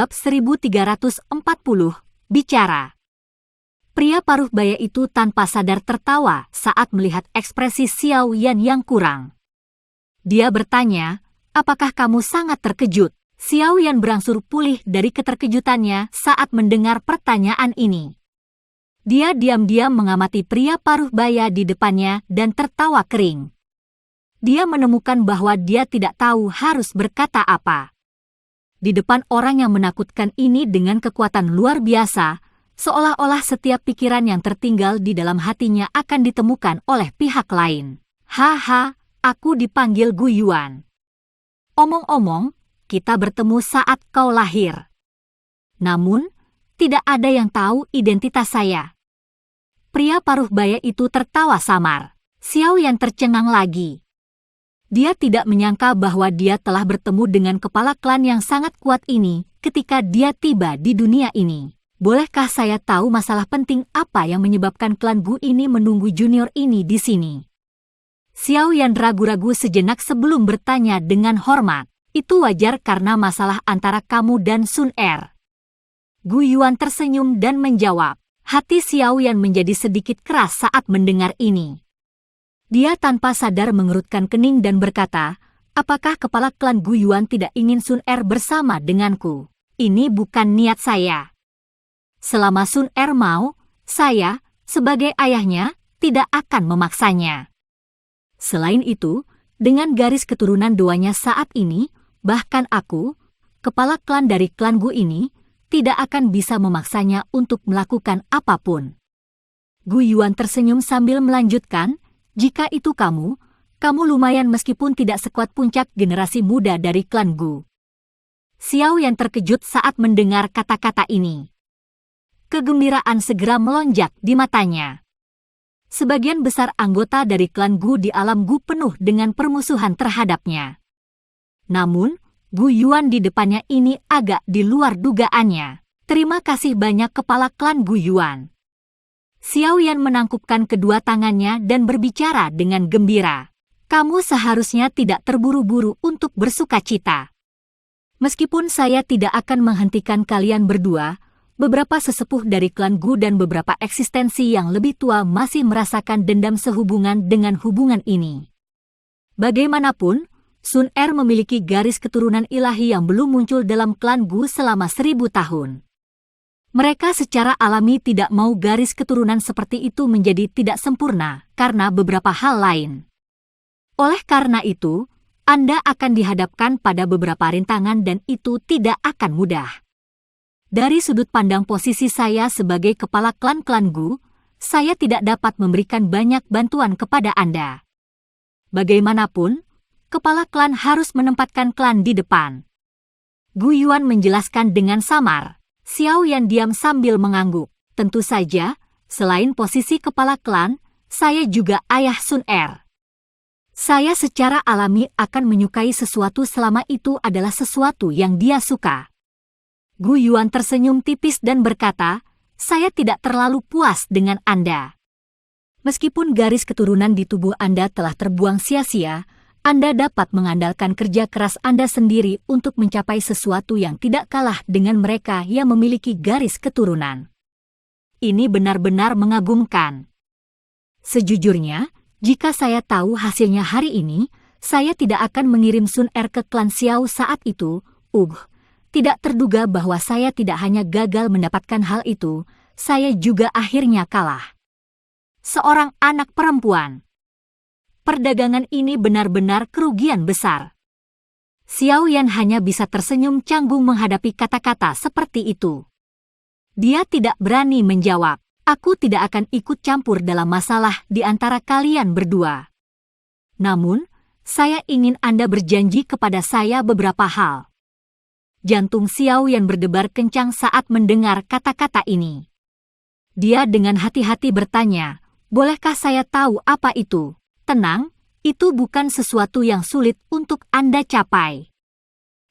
Bab 1340, Bicara. Pria paruh baya itu tanpa sadar tertawa saat melihat ekspresi Xiao Yan yang kurang. Dia bertanya, apakah kamu sangat terkejut? Xiao Yan berangsur pulih dari keterkejutannya saat mendengar pertanyaan ini. Dia diam-diam mengamati pria paruh baya di depannya dan tertawa kering. Dia menemukan bahwa dia tidak tahu harus berkata apa. Di depan orang yang menakutkan ini dengan kekuatan luar biasa, seolah-olah setiap pikiran yang tertinggal di dalam hatinya akan ditemukan oleh pihak lain. Haha, aku dipanggil Gu Yuan. Omong-omong, kita bertemu saat kau lahir. Namun, tidak ada yang tahu identitas saya. Pria paruh baya itu tertawa samar. Xiao Yan tercengang lagi. Dia tidak menyangka bahwa dia telah bertemu dengan kepala klan yang sangat kuat ini ketika dia tiba di dunia ini. Bolehkah saya tahu masalah penting apa yang menyebabkan klan Gu ini menunggu junior ini di sini? Xiao Yan ragu-ragu sejenak sebelum bertanya dengan hormat. Itu wajar karena masalah antara kamu dan Sun Er. Gu Yuan tersenyum dan menjawab. Hati Xiao Yan menjadi sedikit keras saat mendengar ini. Dia tanpa sadar mengerutkan kening dan berkata, apakah kepala klan Gu Yuan tidak ingin Sun Er bersama denganku? Ini bukan niat saya. Selama Sun Er mau, saya, sebagai ayahnya, tidak akan memaksanya. Selain itu, dengan garis keturunan duanya saat ini, bahkan aku, kepala klan dari klan Gu ini, tidak akan bisa memaksanya untuk melakukan apapun. Gu Yuan tersenyum sambil melanjutkan, jika itu kamu lumayan meskipun tidak sekuat puncak generasi muda dari klan Gu. Xiao Yan terkejut saat mendengar kata-kata ini. Kegembiraan segera melonjak di matanya. Sebagian besar anggota dari klan Gu di alam Gu penuh dengan permusuhan terhadapnya. Namun, Gu Yuan di depannya ini agak di luar dugaannya. Terima kasih banyak kepala klan Gu Yuan. Xiao Yan menangkupkan kedua tangannya dan berbicara dengan gembira. Kamu seharusnya tidak terburu-buru untuk bersukacita. Meskipun saya tidak akan menghentikan kalian berdua, beberapa sesepuh dari klan Gu dan beberapa eksistensi yang lebih tua masih merasakan dendam sehubungan dengan hubungan ini. Bagaimanapun, Sun Er memiliki garis keturunan ilahi yang belum muncul dalam klan Gu selama 1000 tahun. Mereka secara alami tidak mau garis keturunan seperti itu menjadi tidak sempurna karena beberapa hal lain. Oleh karena itu, Anda akan dihadapkan pada beberapa rintangan dan itu tidak akan mudah. Dari sudut pandang posisi saya sebagai kepala klan-klan Gu, saya tidak dapat memberikan banyak bantuan kepada Anda. Bagaimanapun, kepala klan harus menempatkan klan di depan. Gu Yuan menjelaskan dengan samar. Xiao Yan diam sambil mengangguk. Tentu saja, selain posisi kepala klan, saya juga ayah Sun Er. Saya secara alami akan menyukai sesuatu selama itu adalah sesuatu yang dia suka. Gu Yuan tersenyum tipis dan berkata, saya tidak terlalu puas dengan Anda. Meskipun garis keturunan di tubuh Anda telah terbuang sia-sia, Anda dapat mengandalkan kerja keras Anda sendiri untuk mencapai sesuatu yang tidak kalah dengan mereka yang memiliki garis keturunan. Ini benar-benar mengagumkan. Sejujurnya, jika saya tahu hasilnya hari ini, saya tidak akan mengirim Sun Er ke klan Xiao saat itu. Tidak terduga bahwa saya tidak hanya gagal mendapatkan hal itu, saya juga akhirnya kalah. Seorang anak perempuan. Perdagangan ini benar-benar kerugian besar. Xiao Yan hanya bisa tersenyum canggung menghadapi kata-kata seperti itu. Dia tidak berani menjawab, aku tidak akan ikut campur dalam masalah di antara kalian berdua. Namun, saya ingin Anda berjanji kepada saya beberapa hal. Jantung Xiao Yan berdebar kencang saat mendengar kata-kata ini. Dia dengan hati-hati bertanya, bolehkah saya tahu apa itu? Tenang, itu bukan sesuatu yang sulit untuk Anda capai.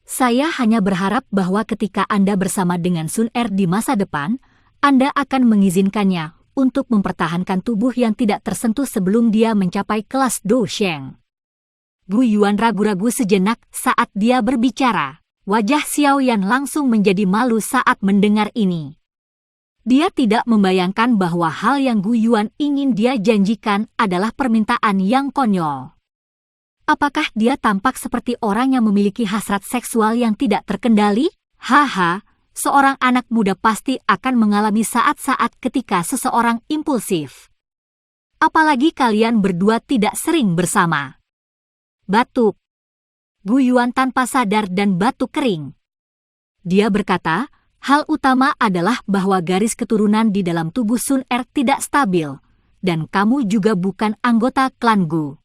Saya hanya berharap bahwa ketika Anda bersama dengan Sun Er di masa depan, Anda akan mengizinkannya untuk mempertahankan tubuh yang tidak tersentuh sebelum dia mencapai kelas Do Sheng. Gu Yuan ragu-ragu sejenak saat dia berbicara. Wajah Xiao Yan langsung menjadi malu saat mendengar ini. Dia tidak membayangkan bahwa hal yang Gu Yuan ingin dia janjikan adalah permintaan yang konyol. Apakah dia tampak seperti orang yang memiliki hasrat seksual yang tidak terkendali? Haha, seorang anak muda pasti akan mengalami saat-saat ketika seseorang impulsif. Apalagi kalian berdua tidak sering bersama. Batuk. Gu Yuan tanpa sadar dan batuk kering. Dia berkata, hal utama adalah bahwa garis keturunan di dalam tubuh Sun Er tidak stabil, dan kamu juga bukan anggota klan Gu.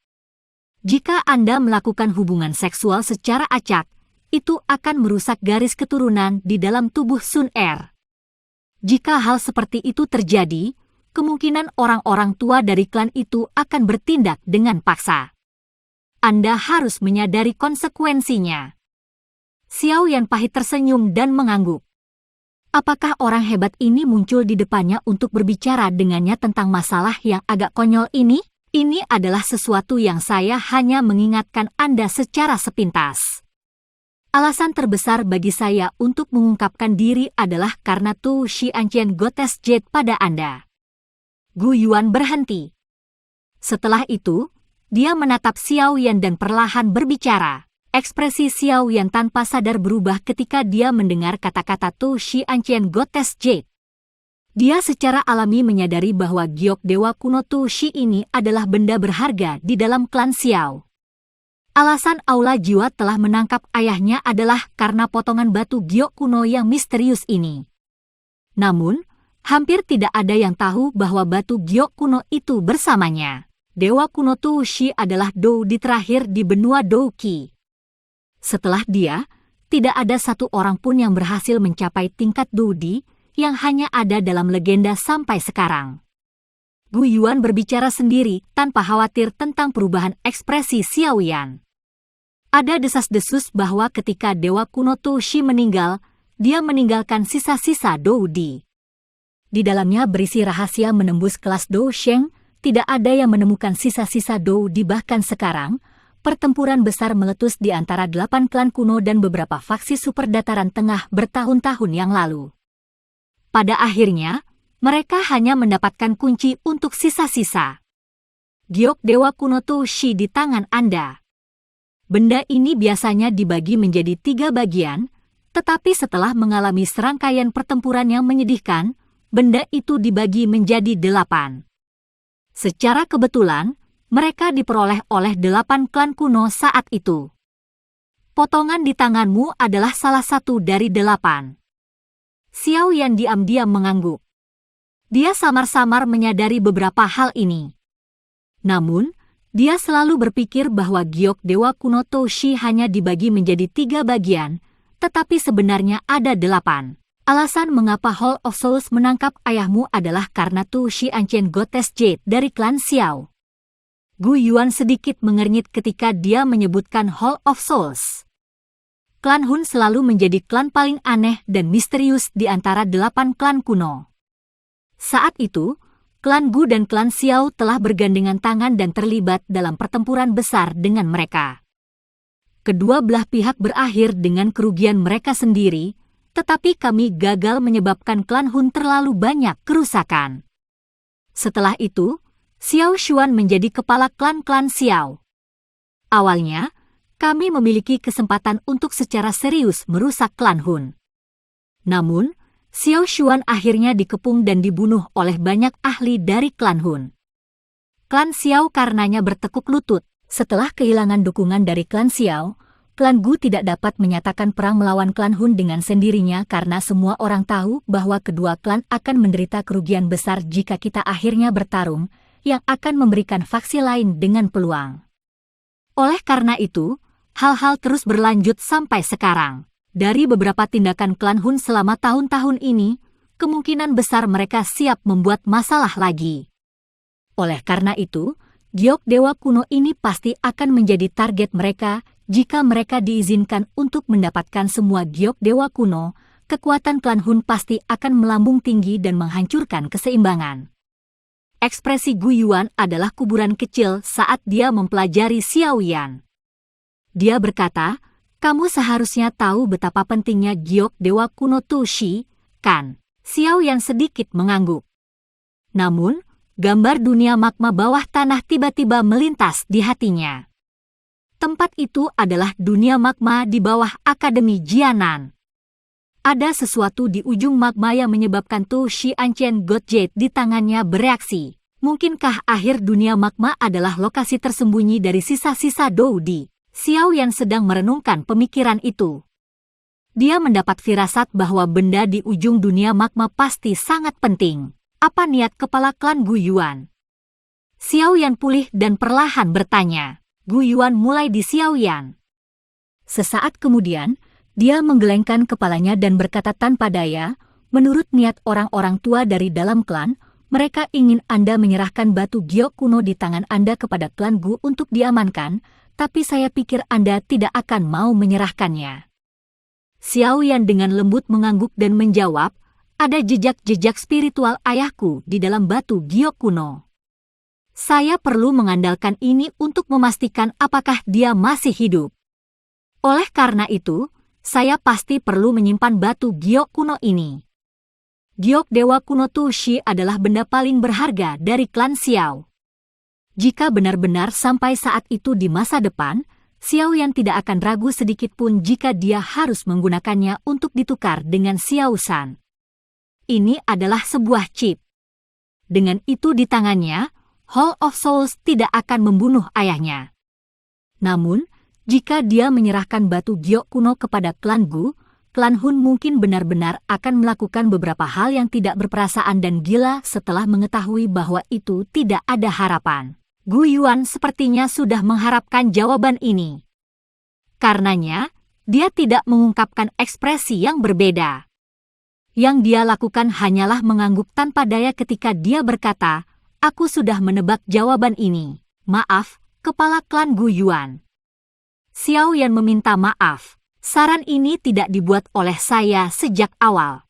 Jika Anda melakukan hubungan seksual secara acak, itu akan merusak garis keturunan di dalam tubuh Sun Er. Jika hal seperti itu terjadi, kemungkinan orang-orang tua dari klan itu akan bertindak dengan paksa. Anda harus menyadari konsekuensinya. Xiao Yan pahit tersenyum dan mengangguk. Apakah orang hebat ini muncul di depannya untuk berbicara dengannya tentang masalah yang agak konyol ini? Ini adalah sesuatu yang saya hanya mengingatkan Anda secara sepintas. Alasan terbesar bagi saya untuk mengungkapkan diri adalah karena Tu Xianqian Goddess Jade pada Anda. Gu Yuan berhenti. Setelah itu, dia menatap Xiao Yan dan perlahan berbicara. Ekspresi Xiao Yan tanpa sadar berubah ketika dia mendengar kata-kata Tu Xianqian Goddess Jade. Dia secara alami menyadari bahwa giok dewa kuno Tu Xi ini adalah benda berharga di dalam klan Xiao. Alasan aula jiwa telah menangkap ayahnya adalah karena potongan batu giok kuno yang misterius ini. Namun, hampir tidak ada yang tahu bahwa batu giok kuno itu bersamanya. Dewa kuno Tu Xi adalah Dou Di terakhir di benua Dou Qi. Setelah dia, tidak ada satu orang pun yang berhasil mencapai tingkat Dou Di yang hanya ada dalam legenda sampai sekarang. Gu Yuan berbicara sendiri tanpa khawatir tentang perubahan ekspresi Xiao Yan. Ada desas-desus bahwa ketika Dewa kuno Tu Xi meninggal, dia meninggalkan sisa-sisa Dou Di. Di dalamnya berisi rahasia menembus kelas Dou Sheng. Tidak ada yang menemukan sisa-sisa Dou Di bahkan sekarang, pertempuran besar meletus di antara 8 klan kuno dan beberapa faksi super dataran tengah bertahun-tahun yang lalu. Pada akhirnya, mereka hanya mendapatkan kunci untuk sisa-sisa. Giok Dewa kuno Tu Xi di tangan Anda. Benda ini biasanya dibagi menjadi 3 bagian, tetapi setelah mengalami serangkaian pertempuran yang menyedihkan, benda itu dibagi menjadi 8. Secara kebetulan, mereka diperoleh oleh 8 klan kuno saat itu. Potongan di tanganmu adalah salah satu dari 8. Xiao Yan diam-diam mengangguk. Dia samar-samar menyadari beberapa hal ini. Namun, dia selalu berpikir bahwa giok dewa kuno Tu Xi hanya dibagi menjadi 3 bagian, tetapi sebenarnya ada 8. Alasan mengapa Hall of Souls menangkap ayahmu adalah karena Tu Xianqian Goddess Jade dari klan Xiao. Gu Yuan sedikit mengernyit ketika dia menyebutkan Hall of Souls. Klan Hun selalu menjadi klan paling aneh dan misterius di antara 8 klan kuno. Saat itu, klan Gu dan klan Xiao telah bergandengan tangan dan terlibat dalam pertempuran besar dengan mereka. Kedua belah pihak berakhir dengan kerugian mereka sendiri, tetapi kami gagal menyebabkan klan Hun terlalu banyak kerusakan. Setelah itu, Xiao Xuan menjadi kepala klan-klan Xiao. Awalnya, kami memiliki kesempatan untuk secara serius merusak klan Hun. Namun, Xiao Xuan akhirnya dikepung dan dibunuh oleh banyak ahli dari klan Hun. Klan Xiao karenanya bertekuk lutut. Setelah kehilangan dukungan dari klan Xiao, klan Gu tidak dapat menyatakan perang melawan klan Hun dengan sendirinya karena semua orang tahu bahwa kedua klan akan menderita kerugian besar jika kita akhirnya bertarung, yang akan memberikan faksi lain dengan peluang. Oleh karena itu, hal-hal terus berlanjut sampai sekarang. Dari beberapa tindakan klan Hun selama tahun-tahun ini, kemungkinan besar mereka siap membuat masalah lagi. Oleh karena itu, giok dewa kuno ini pasti akan menjadi target mereka. Jika mereka diizinkan untuk mendapatkan semua giok dewa kuno, kekuatan klan Hun pasti akan melambung tinggi dan menghancurkan keseimbangan. Ekspresi Gu Yuan adalah kuburan kecil saat dia mempelajari Xiao Yan. Dia berkata, Kamu seharusnya tahu betapa pentingnya giok dewa kuno Tushi, kan? Xiao Yan sedikit mengangguk. Namun, gambar dunia magma bawah tanah tiba-tiba melintas di hatinya. Tempat itu adalah dunia magma di bawah Akademi Jianan. Ada sesuatu di ujung magma yang menyebabkan Tushi Ancient God Jade di tangannya bereaksi. Mungkinkah akhir dunia magma adalah lokasi tersembunyi dari sisa-sisa Doudi? Xiao Yan sedang merenungkan pemikiran itu. Dia mendapat firasat bahwa benda di ujung dunia magma pasti sangat penting. Apa niat kepala klan Gu Yuan? Xiao Yan pulih dan perlahan bertanya. Gu Yuan mulai di Xiao Yan. Sesaat kemudian, dia menggelengkan kepalanya dan berkata tanpa daya, menurut niat orang-orang tua dari dalam klan, mereka ingin Anda menyerahkan batu giok kuno di tangan Anda kepada klan Gu untuk diamankan, tapi saya pikir Anda tidak akan mau menyerahkannya. Xiao Yan dengan lembut mengangguk dan menjawab, ada jejak-jejak spiritual ayahku di dalam batu giok kuno. Saya perlu mengandalkan ini untuk memastikan apakah dia masih hidup. Oleh karena itu, saya pasti perlu menyimpan batu giok kuno ini. Giok dewa kuno Tushi adalah benda paling berharga dari klan Xiao. Jika benar-benar sampai saat itu di masa depan, Xiao Yan tidak akan ragu sedikitpun jika dia harus menggunakannya untuk ditukar dengan Xiao San. Ini adalah sebuah chip. Dengan itu di tangannya, Hall of Souls tidak akan membunuh ayahnya. Namun, jika dia menyerahkan batu giok kuno kepada klan Gu, klan Hun mungkin benar-benar akan melakukan beberapa hal yang tidak berperasaan dan gila setelah mengetahui bahwa itu tidak ada harapan. Gu Yuan sepertinya sudah mengharapkan jawaban ini. Karenanya, dia tidak mengungkapkan ekspresi yang berbeda. Yang dia lakukan hanyalah mengangguk tanpa daya ketika dia berkata, aku sudah menebak jawaban ini. Maaf, kepala klan Gu Yuan. Xiao Yan meminta maaf. Saran ini tidak dibuat oleh saya sejak awal.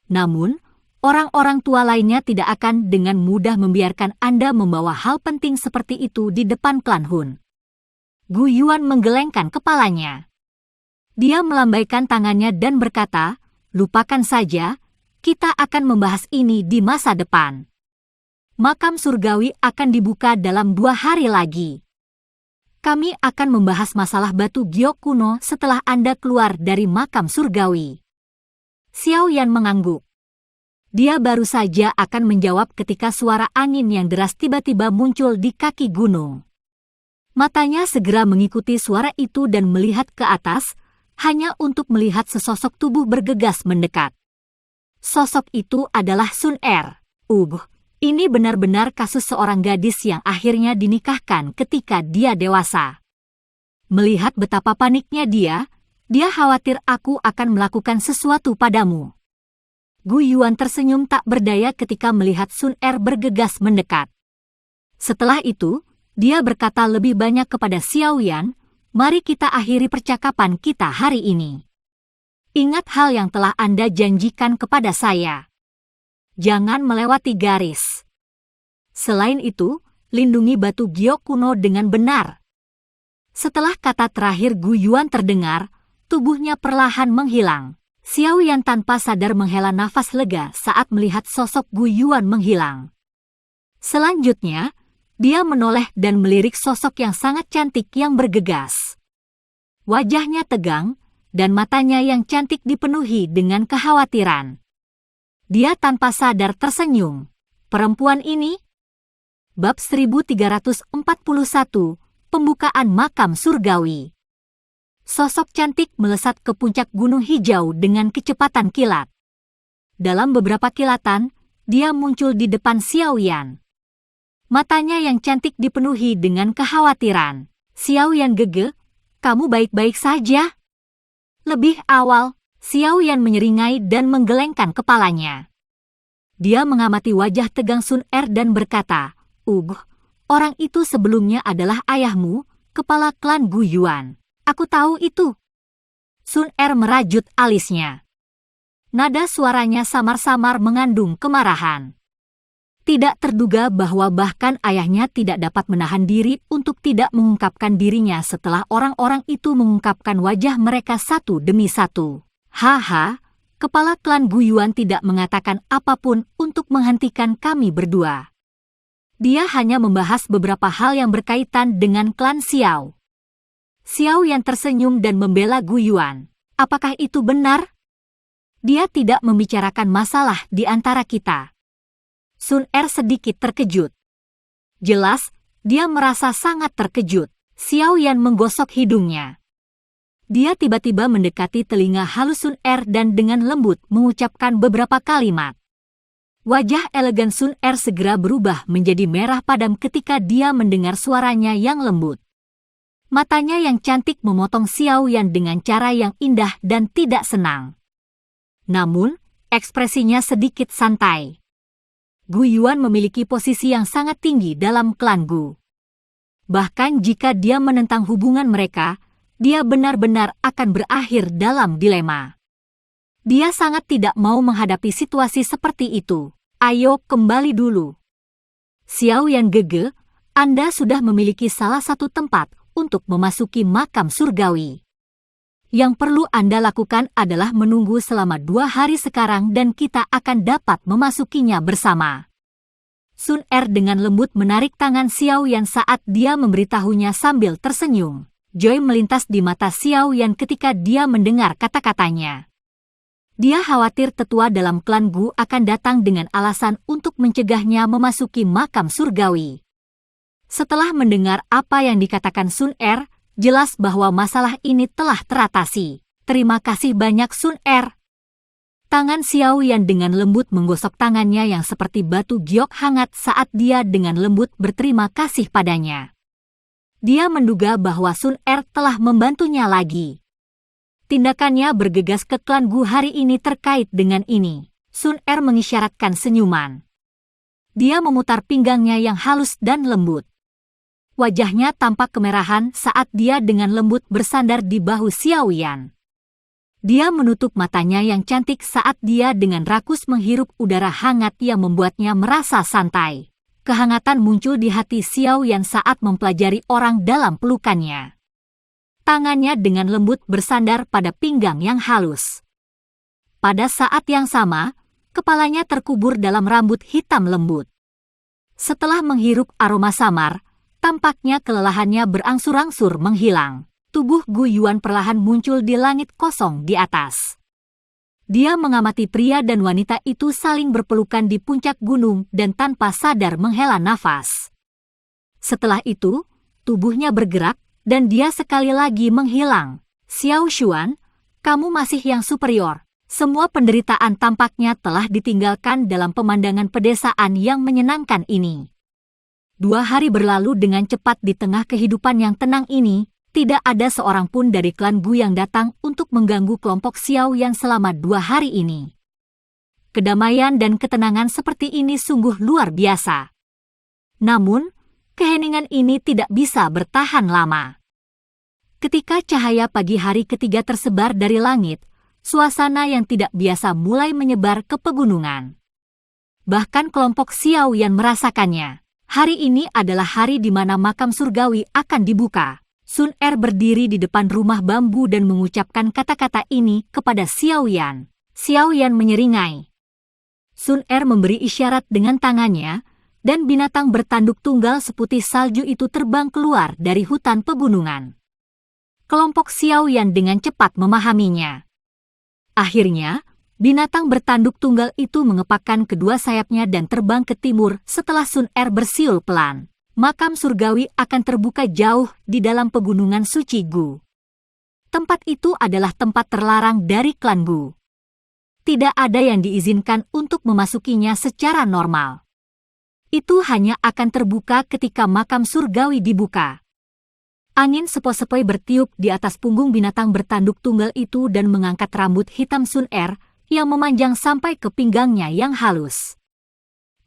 Namun, orang-orang tua lainnya tidak akan dengan mudah membiarkan Anda membawa hal penting seperti itu di depan klan Hun. Gu Yuan menggelengkan kepalanya. Dia melambaikan tangannya dan berkata, lupakan saja, kita akan membahas ini di masa depan. Makam surgawi akan dibuka dalam 2 hari lagi. Kami akan membahas masalah batu giok kuno setelah Anda keluar dari makam surgawi. Xiao Yan mengangguk. Dia baru saja akan menjawab ketika suara angin yang deras tiba-tiba muncul di kaki gunung. Matanya segera mengikuti suara itu dan melihat ke atas, hanya untuk melihat sesosok tubuh bergegas mendekat. Sosok itu adalah Sun Er. Ini benar-benar kasus seorang gadis yang akhirnya dinikahkan ketika dia dewasa. Melihat betapa paniknya dia khawatir aku akan melakukan sesuatu padamu. Gu Yuan tersenyum tak berdaya ketika melihat Sun Er bergegas mendekat. Setelah itu, dia berkata lebih banyak kepada Xiao Yan, mari kita akhiri percakapan kita hari ini. Ingat hal yang telah Anda janjikan kepada saya. Jangan melewati garis. Selain itu, lindungi batu giok kuno dengan benar. Setelah kata terakhir Gu Yuan terdengar, tubuhnya perlahan menghilang. Xiao Yan tanpa sadar menghela nafas lega saat melihat sosok Gu Yuan menghilang. Selanjutnya, dia menoleh dan melirik sosok yang sangat cantik yang bergegas. Wajahnya tegang, dan matanya yang cantik dipenuhi dengan kekhawatiran. Dia tanpa sadar tersenyum. Perempuan ini? Bab 1341, Pembukaan Makam Surgawi. Sosok cantik melesat ke puncak gunung hijau dengan kecepatan kilat. Dalam beberapa kilatan, dia muncul di depan Xiao Yan. Matanya yang cantik dipenuhi dengan kekhawatiran. Xiao Yan gege, kamu baik-baik saja? Lebih awal, Xiao Yan menyeringai dan menggelengkan kepalanya. Dia mengamati wajah tegang Sun Er dan berkata, orang itu sebelumnya adalah ayahmu, kepala klan Gu Yuan. Aku tahu itu. Sun Er merajut alisnya. Nada suaranya samar-samar mengandung kemarahan. Tidak terduga bahwa bahkan ayahnya tidak dapat menahan diri untuk tidak mengungkapkan dirinya setelah orang-orang itu mengungkapkan wajah mereka satu demi satu. Haha, kepala klan Guyuan tidak mengatakan apapun untuk menghentikan kami berdua. Dia hanya membahas beberapa hal yang berkaitan dengan klan Xiao. Xiao Yan tersenyum dan membela Guyuan. Apakah itu benar? Dia tidak membicarakan masalah di antara kita. Sun Er sedikit terkejut. Jelas, dia merasa sangat terkejut. Xiao Yan menggosok hidungnya. Dia tiba-tiba mendekati telinga halus Sun Er dan dengan lembut mengucapkan beberapa kalimat. Wajah elegan Sun Er segera berubah menjadi merah padam ketika dia mendengar suaranya yang lembut. Matanya yang cantik memotong Xiao Yan dengan cara yang indah dan tidak senang. Namun, ekspresinya sedikit santai. Guyuan memiliki posisi yang sangat tinggi dalam klan Gu. Bahkan jika dia menentang hubungan mereka, dia benar-benar akan berakhir dalam dilema. Dia sangat tidak mau menghadapi situasi seperti itu. Ayo kembali dulu. Xiao Yan Gege, Anda sudah memiliki salah satu tempat untuk memasuki makam surgawi. Yang perlu Anda lakukan adalah menunggu selama 2 hari sekarang dan kita akan dapat memasukinya bersama. Sun Er dengan lembut menarik tangan Xiao Yan saat dia memberitahunya sambil tersenyum. Joy melintas di mata Xiao Yan ketika dia mendengar kata-katanya. Dia khawatir tetua dalam klan Gu akan datang dengan alasan untuk mencegahnya memasuki makam surgawi. Setelah mendengar apa yang dikatakan Sun Er, jelas bahwa masalah ini telah teratasi. Terima kasih banyak Sun Er. Tangan Xiao Yan dengan lembut menggosok tangannya yang seperti batu giok hangat saat dia dengan lembut berterima kasih padanya. Dia menduga bahwa Sun Er telah membantunya lagi. Tindakannya bergegas ke klan Gu hari ini terkait dengan ini. Sun Er mengisyaratkan senyuman. Dia memutar pinggangnya yang halus dan lembut. Wajahnya tampak kemerahan saat dia dengan lembut bersandar di bahu Xiao Yan. Dia menutup matanya yang cantik saat dia dengan rakus menghirup udara hangat yang membuatnya merasa santai. Kehangatan muncul di hati Xiao Yan saat mempelajari orang dalam pelukannya. Tangannya dengan lembut bersandar pada pinggang yang halus. Pada saat yang sama, kepalanya terkubur dalam rambut hitam lembut. Setelah menghirup aroma samar, tampaknya kelelahannya berangsur-angsur menghilang. Tubuh Guyuan perlahan muncul di langit kosong di atas. Dia mengamati pria dan wanita itu saling berpelukan di puncak gunung dan tanpa sadar menghela nafas. Setelah itu, tubuhnya bergerak dan dia sekali lagi menghilang. Xiao Xuan, kamu masih yang superior. Semua penderitaan tampaknya telah ditinggalkan dalam pemandangan pedesaan yang menyenangkan ini. 2 hari berlalu dengan cepat di tengah kehidupan yang tenang ini. Tidak ada seorang pun dari klan Gu yang datang untuk mengganggu kelompok Xiao Yan selama 2 hari ini. Kedamaian dan ketenangan seperti ini sungguh luar biasa. Namun, keheningan ini tidak bisa bertahan lama. Ketika cahaya pagi hari ketiga tersebar dari langit, suasana yang tidak biasa mulai menyebar ke pegunungan. Bahkan kelompok Xiao Yan merasakannya. Hari ini adalah hari di mana makam surgawi akan dibuka. Sun Er berdiri di depan rumah bambu dan mengucapkan kata-kata ini kepada Xiao Yan. Xiao Yan menyeringai. Sun Er memberi isyarat dengan tangannya, dan binatang bertanduk tunggal seputih salju itu terbang keluar dari hutan pegunungan. Kelompok Xiao Yan dengan cepat memahaminya. Akhirnya, binatang bertanduk tunggal itu mengepakkan kedua sayapnya dan terbang ke timur setelah Sun Er bersiul pelan. Makam surgawi akan terbuka jauh di dalam pegunungan suci Gu. Tempat itu adalah tempat terlarang dari klan Gu. Tidak ada yang diizinkan untuk memasukinya secara normal. Itu hanya akan terbuka ketika makam surgawi dibuka. Angin sepoi-sepoi bertiup di atas punggung binatang bertanduk tunggal itu dan mengangkat rambut hitam Sun Er yang memanjang sampai ke pinggangnya yang halus.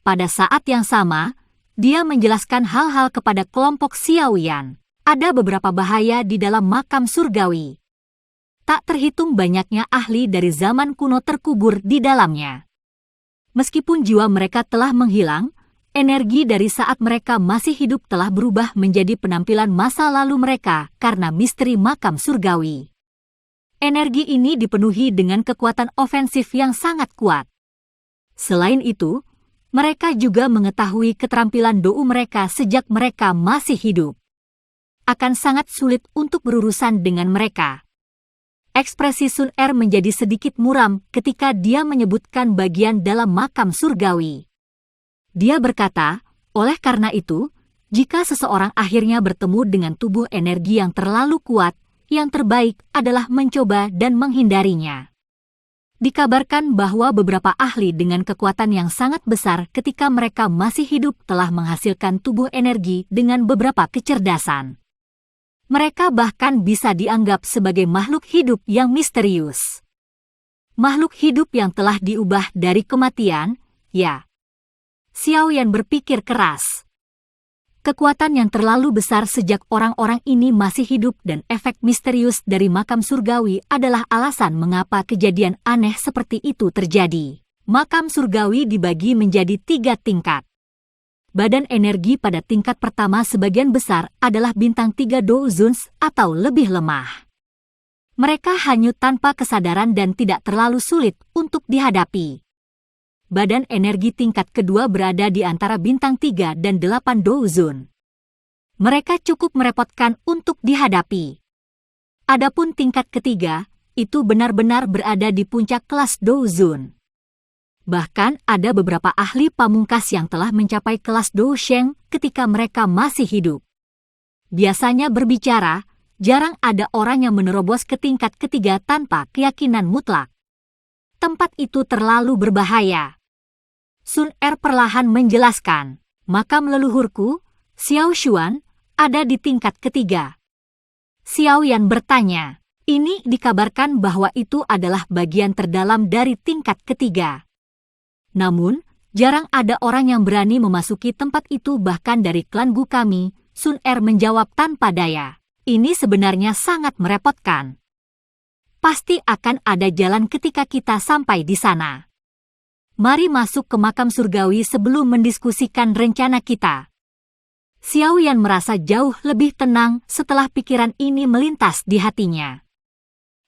Pada saat yang sama, dia menjelaskan hal-hal kepada kelompok Xiao Yan. Ada beberapa bahaya di dalam makam surgawi. Tak terhitung banyaknya ahli dari zaman kuno terkubur di dalamnya. Meskipun jiwa mereka telah menghilang, energi dari saat mereka masih hidup telah berubah menjadi penampilan masa lalu mereka karena misteri makam surgawi. Energi ini dipenuhi dengan kekuatan ofensif yang sangat kuat. Selain itu, mereka juga mengetahui keterampilan dou mereka sejak mereka masih hidup. Akan sangat sulit untuk berurusan dengan mereka. Ekspresi Sun Er menjadi sedikit muram ketika dia menyebutkan bagian dalam makam surgawi. Dia berkata, oleh karena itu, jika seseorang akhirnya bertemu dengan tubuh energi yang terlalu kuat, yang terbaik adalah mencoba dan menghindarinya. Dikabarkan bahwa beberapa ahli dengan kekuatan yang sangat besar ketika mereka masih hidup telah menghasilkan tubuh energi dengan beberapa kecerdasan. Mereka bahkan bisa dianggap sebagai makhluk hidup yang misterius. Makhluk hidup yang telah diubah dari kematian, ya. Xiao Yan berpikir keras. Kekuatan yang terlalu besar sejak orang-orang ini masih hidup dan efek misterius dari makam surgawi adalah alasan mengapa kejadian aneh seperti itu terjadi. Makam surgawi dibagi menjadi 3 tingkat. Badan energi pada tingkat pertama sebagian besar adalah bintang 3 Douzuns atau lebih lemah. Mereka hanyut tanpa kesadaran dan tidak terlalu sulit untuk dihadapi. Badan energi tingkat kedua berada di antara bintang 3 dan 8 Douzun. Mereka cukup merepotkan untuk dihadapi. Adapun tingkat ketiga, itu benar-benar berada di puncak kelas Douzun. Bahkan ada beberapa ahli pamungkas yang telah mencapai kelas Dousheng ketika mereka masih hidup. Biasanya berbicara, jarang ada orang yang menerobos ke tingkat ketiga tanpa keyakinan mutlak. Tempat itu terlalu berbahaya. Sun Er perlahan menjelaskan, makam leluhurku, Xiao Xuan, ada di tingkat ketiga. Xiao Yan bertanya, ini dikabarkan bahwa itu adalah bagian terdalam dari tingkat ketiga. Namun, jarang ada orang yang berani memasuki tempat itu bahkan dari klan Gu kami, Sun Er menjawab tanpa daya. Ini sebenarnya sangat merepotkan. Pasti akan ada jalan ketika kita sampai di sana. Mari masuk ke makam surgawi sebelum mendiskusikan rencana kita. Xiao Yan merasa jauh lebih tenang setelah pikiran ini melintas di hatinya.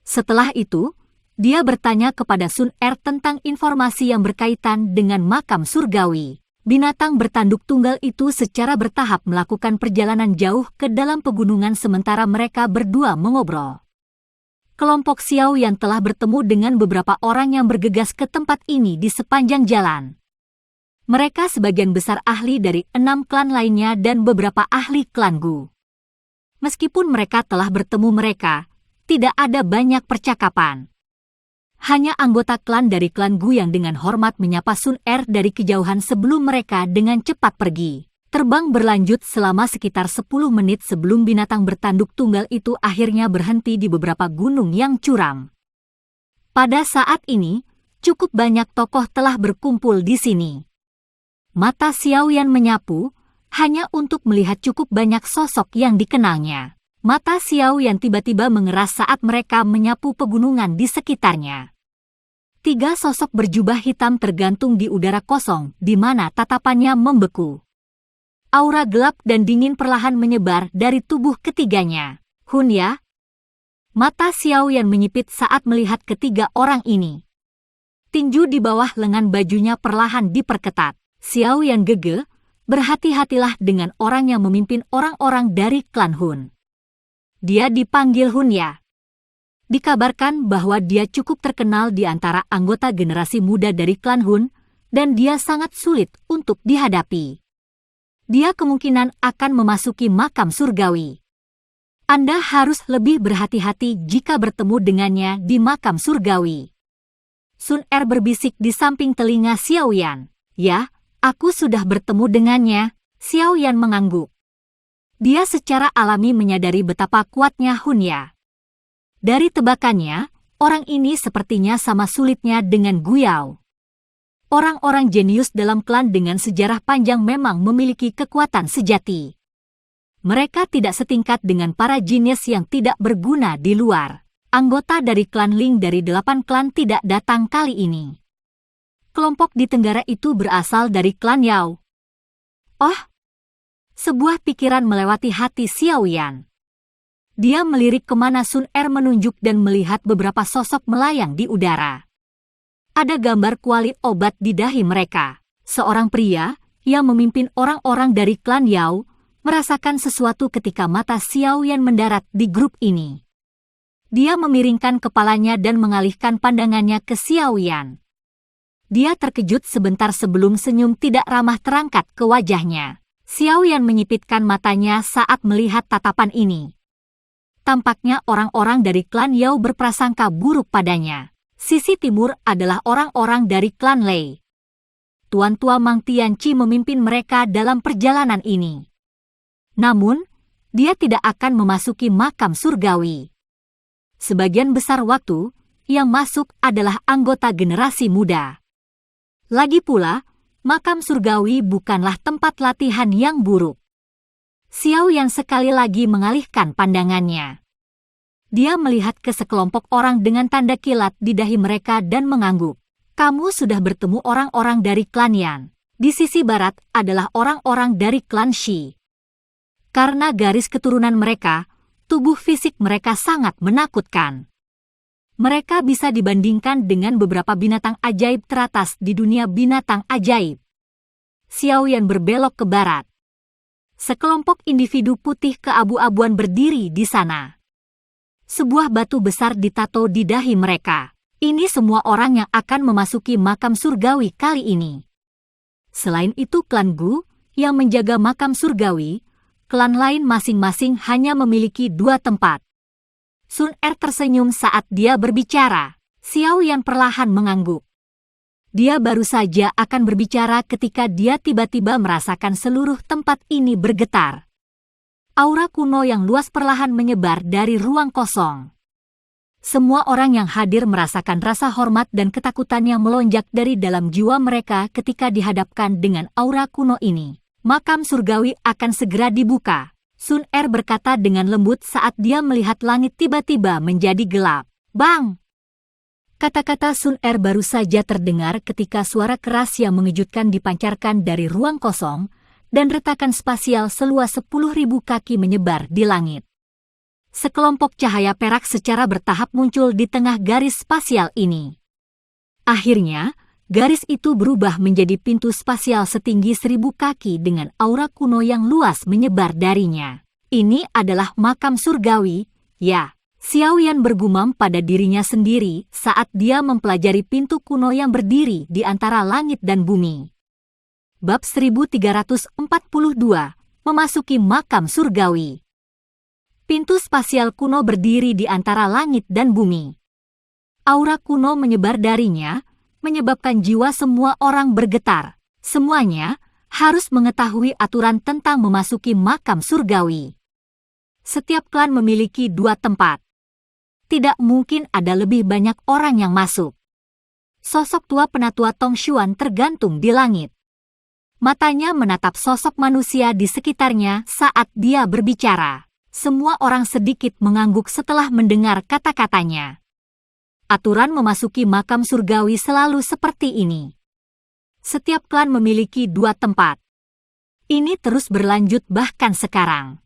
Setelah itu, dia bertanya kepada Sun Er tentang informasi yang berkaitan dengan makam surgawi. Binatang bertanduk tunggal itu secara bertahap melakukan perjalanan jauh ke dalam pegunungan sementara mereka berdua mengobrol. Kelompok Xiao Yan telah bertemu dengan beberapa orang yang bergegas ke tempat ini di sepanjang jalan. Mereka sebagian besar ahli dari 6 klan lainnya dan beberapa ahli klan Gu. Meskipun mereka telah bertemu mereka, tidak ada banyak percakapan. Hanya anggota klan dari klan Gu yang dengan hormat menyapa Sun Er dari kejauhan sebelum mereka dengan cepat pergi. Terbang berlanjut selama sekitar 10 menit sebelum binatang bertanduk tunggal itu akhirnya berhenti di beberapa gunung yang curam. Pada saat ini, cukup banyak tokoh telah berkumpul di sini. Mata Xiao Yan menyapu, hanya untuk melihat cukup banyak sosok yang dikenalnya. Mata Xiao Yan tiba-tiba mengeras saat mereka menyapu pegunungan di sekitarnya. 3 sosok berjubah hitam tergantung di udara kosong, di mana tatapannya membeku. Aura gelap dan dingin perlahan menyebar dari tubuh ketiganya. Hun ya? Mata Xiao Yan menyipit saat melihat ketiga orang ini. Tinju di bawah lengan bajunya perlahan diperketat. Xiao Yan gege, berhati-hatilah dengan orang yang memimpin orang-orang dari klan Hun. Dia dipanggil Hun ya. Dikabarkan bahwa dia cukup terkenal di antara anggota generasi muda dari klan Hun, dan dia sangat sulit untuk dihadapi. Dia kemungkinan akan memasuki makam surgawi. Anda harus lebih berhati-hati jika bertemu dengannya di makam surgawi. Sun Er berbisik di samping telinga Xiao Yan. Ya, aku sudah bertemu dengannya. Xiao Yan mengangguk. Dia secara alami menyadari betapa kuatnya Hun ya. Dari tebakannya, orang ini sepertinya sama sulitnya dengan Guyao. Orang-orang jenius dalam klan dengan sejarah panjang memang memiliki kekuatan sejati. Mereka tidak setingkat dengan para jenius yang tidak berguna di luar. Anggota dari klan Ling dari 8 klan tidak datang kali ini. Kelompok di tenggara itu berasal dari klan Yao. Oh, sebuah pikiran melewati hati Xiao Yan. Dia melirik kemana Sun Er menunjuk dan melihat beberapa sosok melayang di udara. Ada gambar kuali obat di dahi mereka. Seorang pria yang memimpin orang-orang dari klan Yao merasakan sesuatu ketika mata Xiao Yan mendarat di grup ini. Dia memiringkan kepalanya dan mengalihkan pandangannya ke Xiao Yan. Dia terkejut sebentar sebelum senyum tidak ramah terangkat ke wajahnya. Xiao Yan menyipitkan matanya saat melihat tatapan ini. Tampaknya orang-orang dari klan Yao berprasangka buruk padanya. Sisi timur adalah orang-orang dari klan Lei. Tuan Tua Mang Tianqi memimpin mereka dalam perjalanan ini. Namun, dia tidak akan memasuki makam surgawi. Sebagian besar waktu, yang masuk adalah anggota generasi muda. Lagi pula, makam surgawi bukanlah tempat latihan yang buruk. Xiao Yan sekali lagi mengalihkan pandangannya. Dia melihat ke sekelompok orang dengan tanda kilat di dahi mereka dan mengangguk. Kamu sudah bertemu orang-orang dari klan Yan. Di sisi barat adalah orang-orang dari klan Shi. Karena garis keturunan mereka, tubuh fisik mereka sangat menakutkan. Mereka bisa dibandingkan dengan beberapa binatang ajaib teratas di dunia binatang ajaib. Xiao Yan berbelok ke barat. Sekelompok individu putih keabu-abuan berdiri di sana. Sebuah batu besar ditato di dahi mereka. Ini semua orang yang akan memasuki makam surgawi kali ini. Selain itu klan Gu, yang menjaga makam surgawi, klan lain masing-masing hanya memiliki 2 tempat. Sun Er tersenyum saat dia berbicara. Xiao Yan perlahan mengangguk. Dia baru saja akan berbicara ketika dia tiba-tiba merasakan seluruh tempat ini bergetar. Aura kuno yang luas perlahan menyebar dari ruang kosong. Semua orang yang hadir merasakan rasa hormat dan ketakutan yang melonjak dari dalam jiwa mereka ketika dihadapkan dengan aura kuno ini. Makam surgawi akan segera dibuka. Sun Er berkata dengan lembut saat dia melihat langit tiba-tiba menjadi gelap. Bang! Kata-kata Sun Er baru saja terdengar ketika suara keras yang mengejutkan dipancarkan dari ruang kosong dan retakan spasial seluas 10.000 kaki menyebar di langit. Sekelompok cahaya perak secara bertahap muncul di tengah garis spasial ini. Akhirnya, garis itu berubah menjadi pintu spasial setinggi 1.000 kaki dengan aura kuno yang luas menyebar darinya. Ini adalah makam surgawi, ya. Xiao Yan bergumam pada dirinya sendiri saat dia mempelajari pintu kuno yang berdiri di antara langit dan bumi. Bab 1342, Memasuki Makam Surgawi. Pintu spasial kuno berdiri di antara langit dan bumi. Aura kuno menyebar darinya, menyebabkan jiwa semua orang bergetar. Semuanya harus mengetahui aturan tentang memasuki makam surgawi. Setiap klan memiliki 2 tempat. Tidak mungkin ada lebih banyak orang yang masuk. Sosok tua penatua Tong Xuan tergantung di langit. Matanya menatap sosok manusia di sekitarnya saat dia berbicara. Semua orang sedikit mengangguk setelah mendengar kata-katanya. Aturan memasuki makam surgawi selalu seperti ini. Setiap klan memiliki 2 tempat. Ini terus berlanjut bahkan sekarang.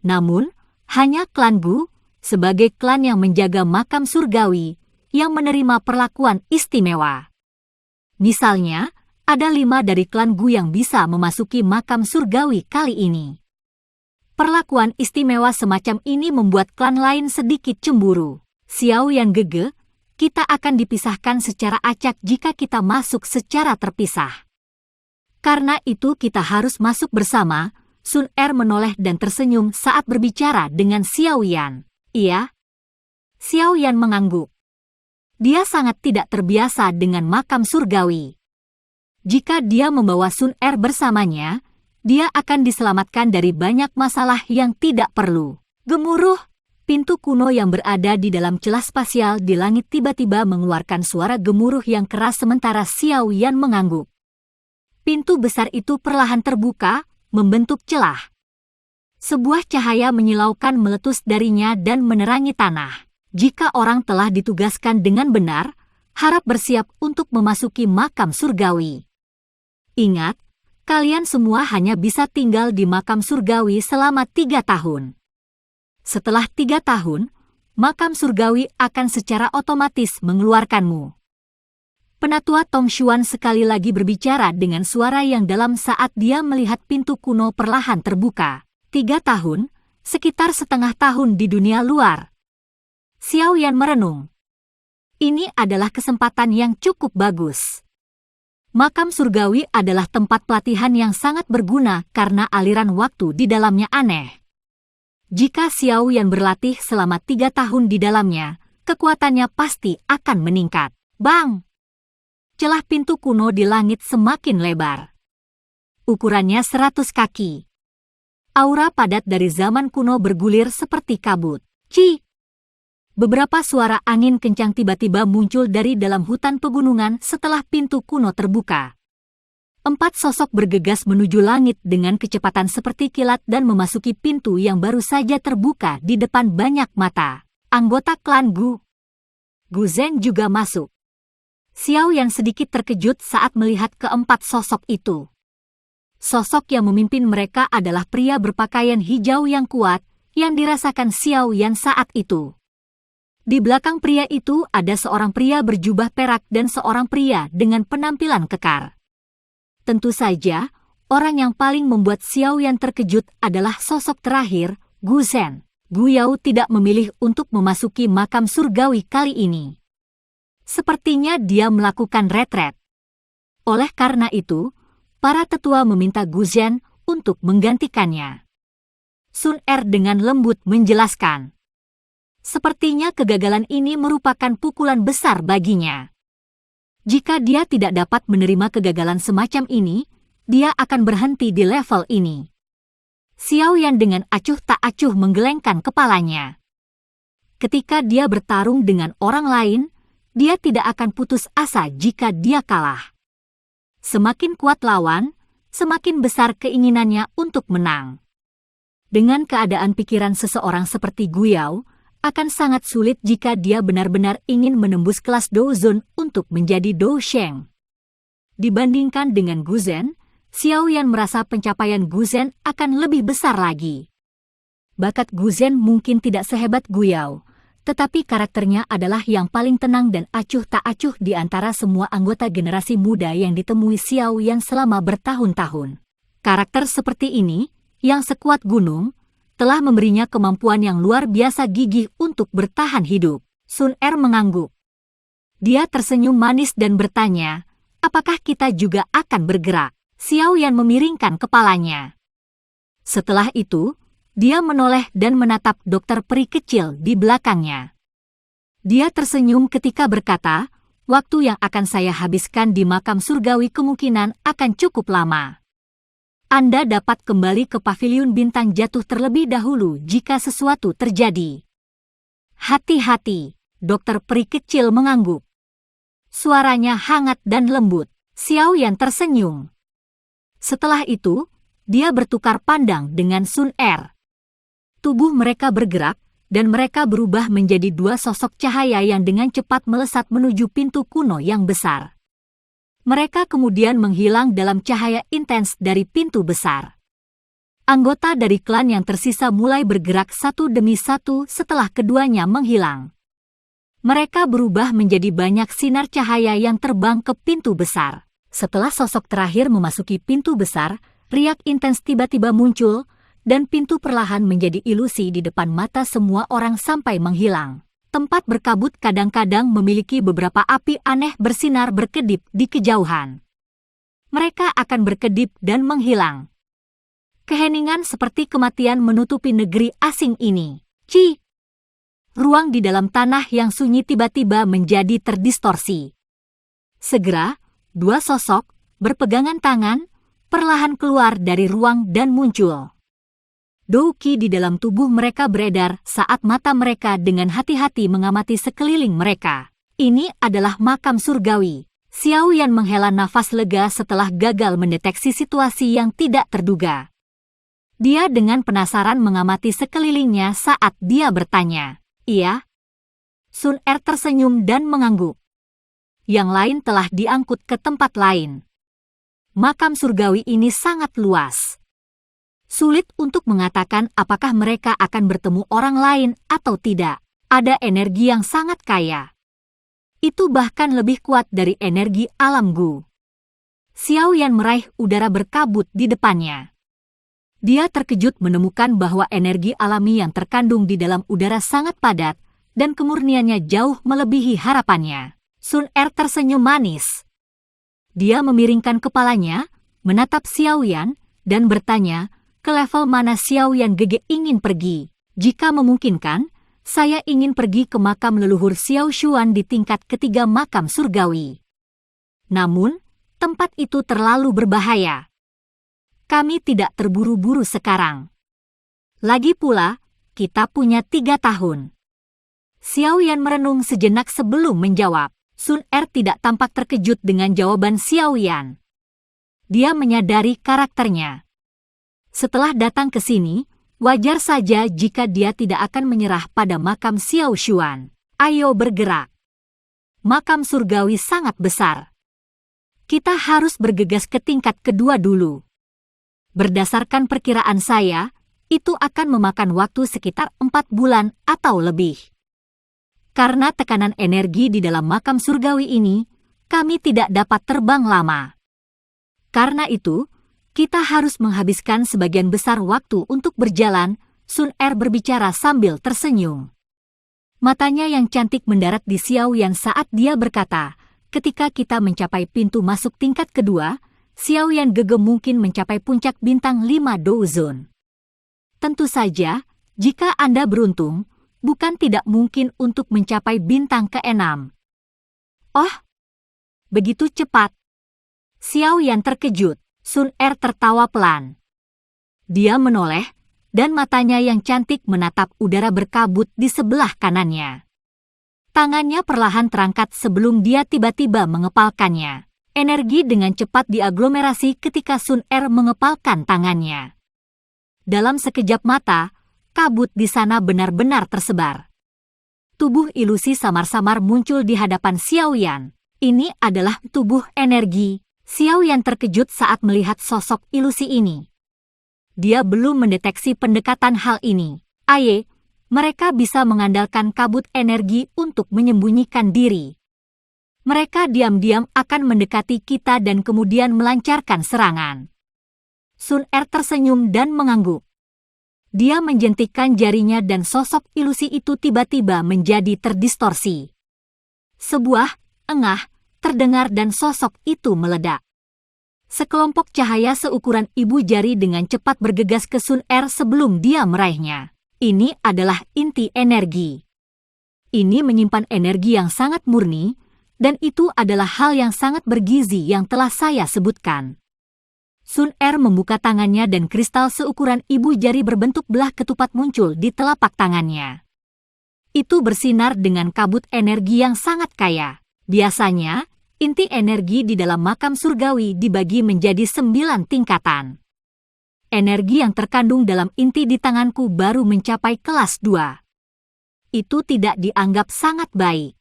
Namun, hanya klan Gu, sebagai klan yang menjaga makam surgawi, yang menerima perlakuan istimewa. Misalnya, ada 5 dari klan Gu yang bisa memasuki makam surgawi kali ini. Perlakuan istimewa semacam ini membuat klan lain sedikit cemburu. Xiao Yan gege, kita akan dipisahkan secara acak jika kita masuk secara terpisah. Karena itu kita harus masuk bersama. Sun Er menoleh dan tersenyum saat berbicara dengan Xiao Yan. Iya. Xiao Yan mengangguk. Dia sangat tidak terbiasa dengan makam surgawi. Jika dia membawa Sun Er bersamanya, dia akan diselamatkan dari banyak masalah yang tidak perlu. Gemuruh, pintu kuno yang berada di dalam celah spasial di langit tiba-tiba mengeluarkan suara gemuruh yang keras sementara Xiao Yan mengangguk. Pintu besar itu perlahan terbuka, membentuk celah. Sebuah cahaya menyilaukan meletus darinya dan menerangi tanah. Jika orang telah ditugaskan dengan benar, harap bersiap untuk memasuki makam surgawi. Ingat, Kalian semua hanya bisa tinggal di makam surgawi selama 3 tahun. Setelah 3 tahun, makam surgawi akan secara otomatis mengeluarkanmu. Penatua Tong Xuan sekali lagi berbicara dengan suara yang dalam saat dia melihat pintu kuno perlahan terbuka. 3 tahun, sekitar setengah tahun di dunia luar. Xiao Yan merenung. Ini adalah kesempatan yang cukup bagus. Makam surgawi adalah tempat pelatihan yang sangat berguna karena aliran waktu di dalamnya aneh. Jika Xiao Yan berlatih selama 3 tahun di dalamnya, kekuatannya pasti akan meningkat. Bang! Celah pintu kuno di langit semakin lebar. Ukurannya 100 kaki. Aura padat dari zaman kuno bergulir seperti kabut. Ci! Beberapa suara angin kencang tiba-tiba muncul dari dalam hutan pegunungan setelah pintu kuno terbuka. 4 sosok bergegas menuju langit dengan kecepatan seperti kilat dan memasuki pintu yang baru saja terbuka di depan banyak mata. Anggota klan Gu. Gu Zhen juga masuk. Xiao Yan sedikit terkejut saat melihat keempat sosok itu. Sosok yang memimpin mereka adalah pria berpakaian hijau yang kuat yang dirasakan Xiao Yan saat itu. Di belakang pria itu ada seorang pria berjubah perak dan seorang pria dengan penampilan kekar. Tentu saja, orang yang paling membuat Xiao Yan terkejut adalah sosok terakhir, Gu Zhen. Gu Yao tidak memilih untuk memasuki makam surgawi kali ini. Sepertinya dia melakukan retret. Oleh karena itu, para tetua meminta Gu Zhen untuk menggantikannya. Sun Er dengan lembut menjelaskan. Sepertinya kegagalan ini merupakan pukulan besar baginya. Jika dia tidak dapat menerima kegagalan semacam ini, dia akan berhenti di level ini. Xiao Yan dengan acuh tak acuh menggelengkan kepalanya. Ketika dia bertarung dengan orang lain, dia tidak akan putus asa jika dia kalah. Semakin kuat lawan, semakin besar keinginannya untuk menang. Dengan keadaan pikiran seseorang seperti Gu Yao, akan sangat sulit jika dia benar-benar ingin menembus kelas Douzun untuk menjadi Dou Sheng. Dibandingkan dengan Gu Zhen, Xiao Yan merasa pencapaian Gu Zhen akan lebih besar lagi. Bakat Gu Zhen mungkin tidak sehebat Gu Yao, tetapi karakternya adalah yang paling tenang dan acuh tak acuh di antara semua anggota generasi muda yang ditemui Xiao Yan selama bertahun-tahun. Karakter seperti ini, yang sekuat gunung, telah memberinya kemampuan yang luar biasa gigih untuk bertahan hidup. Sun Er mengangguk. Dia tersenyum manis dan bertanya, apakah kita juga akan bergerak? Xiao Yan memiringkan kepalanya. Setelah itu, dia menoleh dan menatap dokter peri kecil di belakangnya. Dia tersenyum ketika berkata, waktu yang akan saya habiskan di makam surgawi kemungkinan akan cukup lama. Anda dapat kembali ke paviliun bintang jatuh terlebih dahulu jika sesuatu terjadi. Hati-hati, dokter peri kecil mengangguk. Suaranya hangat dan lembut. Xiao Yan tersenyum. Setelah itu, dia bertukar pandang dengan Sun Er. Tubuh mereka bergerak, dan mereka berubah menjadi 2 sosok cahaya yang dengan cepat melesat menuju pintu kuno yang besar. Mereka kemudian menghilang dalam cahaya intens dari pintu besar. Anggota dari klan yang tersisa mulai bergerak satu demi satu setelah keduanya menghilang. Mereka berubah menjadi banyak sinar cahaya yang terbang ke pintu besar. Setelah sosok terakhir memasuki pintu besar, riak intens tiba-tiba muncul, dan pintu perlahan menjadi ilusi di depan mata semua orang sampai menghilang. Tempat berkabut kadang-kadang memiliki beberapa api aneh bersinar berkedip di kejauhan. Mereka akan berkedip dan menghilang. Keheningan seperti kematian menutupi negeri asing ini. Ci! Ruang di dalam tanah yang sunyi tiba-tiba menjadi terdistorsi. Segera, 2 sosok, berpegangan tangan, perlahan keluar dari ruang dan muncul. Dou Qi di dalam tubuh mereka beredar saat mata mereka dengan hati-hati mengamati sekeliling mereka. Ini adalah makam surgawi. Xiao Yan menghela nafas lega setelah gagal mendeteksi situasi yang tidak terduga. Dia dengan penasaran mengamati sekelilingnya saat dia bertanya, "Iya?" Sun Er tersenyum dan mengangguk. Yang lain telah diangkut ke tempat lain. makam surgawi ini sangat luas. Sulit untuk mengatakan apakah mereka akan bertemu orang lain atau tidak. Ada energi yang sangat kaya. Itu bahkan lebih kuat dari energi alam Gu. Xiao Yan meraih udara berkabut di depannya. Dia terkejut menemukan bahwa energi alami yang terkandung di dalam udara sangat padat dan kemurniannya jauh melebihi harapannya. Sun Er tersenyum manis. Dia memiringkan kepalanya, menatap Xiao Yan, dan bertanya, ke level mana Xiao Yan Gege ingin pergi? Jika memungkinkan, saya ingin pergi ke makam leluhur Xiao Xuan di tingkat ketiga makam surgawi. Namun, tempat itu terlalu berbahaya. Kami tidak terburu-buru sekarang. Lagi pula, kita punya 3 tahun. Xiao Yan merenung sejenak sebelum menjawab. Sun Er tidak tampak terkejut dengan jawaban Xiao Yan. Dia menyadari karakternya. Setelah datang ke sini, wajar saja jika dia tidak akan menyerah pada makam Xiao Xuan. Ayo bergerak. Makam surgawi sangat besar. Kita harus bergegas ke tingkat kedua dulu. Berdasarkan perkiraan saya, itu akan memakan waktu sekitar 4 bulan atau lebih. Karena tekanan energi di dalam makam surgawi ini, kami tidak dapat terbang lama. Karena itu, kita harus menghabiskan sebagian besar waktu untuk berjalan, Sun Er berbicara sambil tersenyum. Matanya yang cantik mendarat di Xiao Yan saat dia berkata, ketika kita mencapai pintu masuk tingkat kedua, Xiao Yan Gege mungkin mencapai puncak bintang 5 Douzon. Tentu saja, jika Anda beruntung, bukan tidak mungkin untuk mencapai bintang ke-6. Oh, begitu cepat. Xiao Yan terkejut. Sun Er tertawa pelan. Dia menoleh, dan matanya yang cantik menatap udara berkabut di sebelah kanannya. Tangannya perlahan terangkat sebelum dia tiba-tiba mengepalkannya. Energi dengan cepat diaglomerasi ketika Sun Er mengepalkan tangannya. Dalam sekejap mata, kabut di sana benar-benar tersebar. Tubuh ilusi samar-samar muncul di hadapan Xiao Yan. Ini adalah tubuh energi. Xiao Yan terkejut saat melihat sosok ilusi ini. Dia belum mendeteksi pendekatan hal ini. Mereka bisa mengandalkan kabut energi untuk menyembunyikan diri. Mereka diam-diam akan mendekati kita dan kemudian melancarkan serangan. Sun Er tersenyum dan mengangguk. Dia menjentikkan jarinya dan sosok ilusi itu tiba-tiba menjadi terdistorsi. Sebuah engah terdengar dan sosok itu meledak. Sekelompok cahaya seukuran ibu jari dengan cepat bergegas ke Sun Er sebelum dia meraihnya. Ini adalah inti energi. Ini menyimpan energi yang sangat murni, dan itu adalah hal yang sangat bergizi yang telah saya sebutkan. Sun Er membuka tangannya dan kristal seukuran ibu jari berbentuk belah ketupat muncul di telapak tangannya. Itu bersinar dengan kabut energi yang sangat kaya. Biasanya, inti energi di dalam makam surgawi dibagi menjadi 9 tingkatan. Energi yang terkandung dalam inti di tanganku baru mencapai kelas 2. Itu tidak dianggap sangat baik.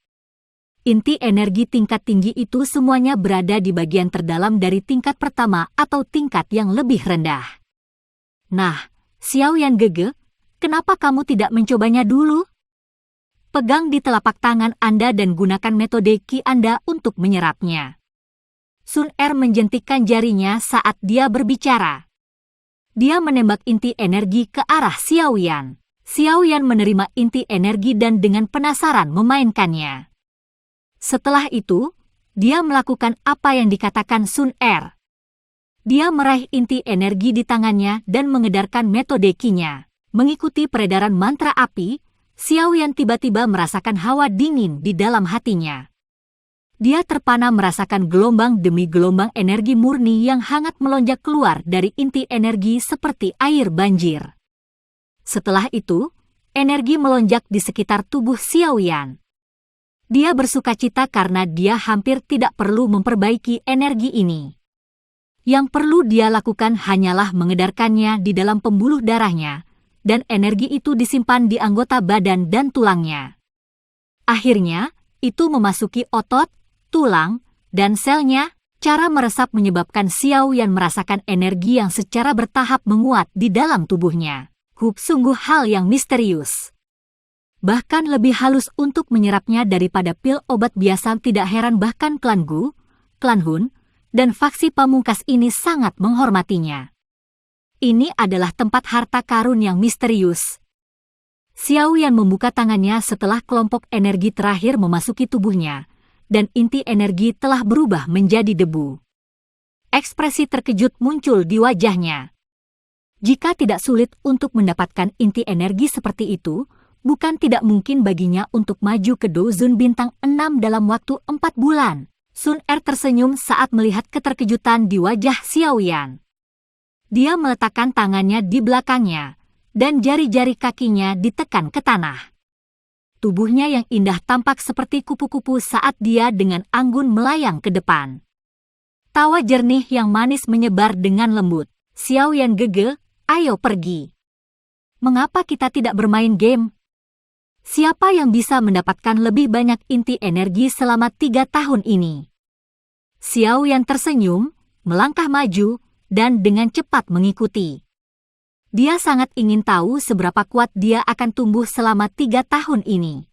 Inti energi tingkat tinggi itu semuanya berada di bagian terdalam dari tingkat pertama atau tingkat yang lebih rendah. Nah, Xiao Yan Gege, kenapa kamu tidak mencobanya dulu? Pegang di telapak tangan Anda dan gunakan metode Qi Anda untuk menyerapnya. Sun Er menjentikkan jarinya saat dia berbicara. Dia menembak inti energi ke arah Xiao Yan. Xiao Yan menerima inti energi dan dengan penasaran memainkannya. Setelah itu, dia melakukan apa yang dikatakan Sun Er. Dia meraih inti energi di tangannya dan mengedarkan metode Qi-nya. Mengikuti peredaran mantra api, Xiao Yan tiba-tiba merasakan hawa dingin di dalam hatinya. Dia terpana merasakan gelombang demi gelombang energi murni yang hangat melonjak keluar dari inti energi seperti air banjir. Setelah itu, energi melonjak di sekitar tubuh Xiao Yan. Dia bersukacita karena dia hampir tidak perlu memperbaiki energi ini. Yang perlu dia lakukan hanyalah mengedarkannya di dalam pembuluh darahnya, dan energi itu disimpan di anggota badan dan tulangnya. Akhirnya, itu memasuki otot, tulang, dan selnya, Cara meresap menyebabkan Xiao Yan merasakan energi yang secara bertahap menguat di dalam tubuhnya. Sungguh hal yang misterius. Bahkan lebih halus untuk menyerapnya daripada pil obat biasa. Tidak heran bahkan klan Gu, klan Hun, dan faksi pamungkas ini sangat menghormatinya. Ini adalah tempat harta karun yang misterius. Xiao Yan membuka tangannya setelah kelompok energi terakhir memasuki tubuhnya, dan inti energi telah berubah menjadi debu. Ekspresi terkejut muncul di wajahnya. Jika tidak sulit untuk mendapatkan inti energi seperti itu, bukan tidak mungkin baginya untuk maju ke Dozun bintang 6 dalam waktu 4 bulan. Sun Er tersenyum saat melihat keterkejutan di wajah Xiao Yan. Dia meletakkan tangannya di belakangnya, dan jari-jari kakinya ditekan ke tanah. Tubuhnya yang indah tampak seperti kupu-kupu saat dia dengan anggun melayang ke depan. Tawa jernih yang manis menyebar dengan lembut. Xiao Yan gege, ayo pergi. Mengapa kita tidak bermain game? Siapa yang bisa mendapatkan lebih banyak inti energi selama 3 tahun ini? Xiao Yan tersenyum, melangkah maju, dan dengan cepat mengikuti. Dia sangat ingin tahu seberapa kuat dia akan tumbuh selama 3 tahun ini.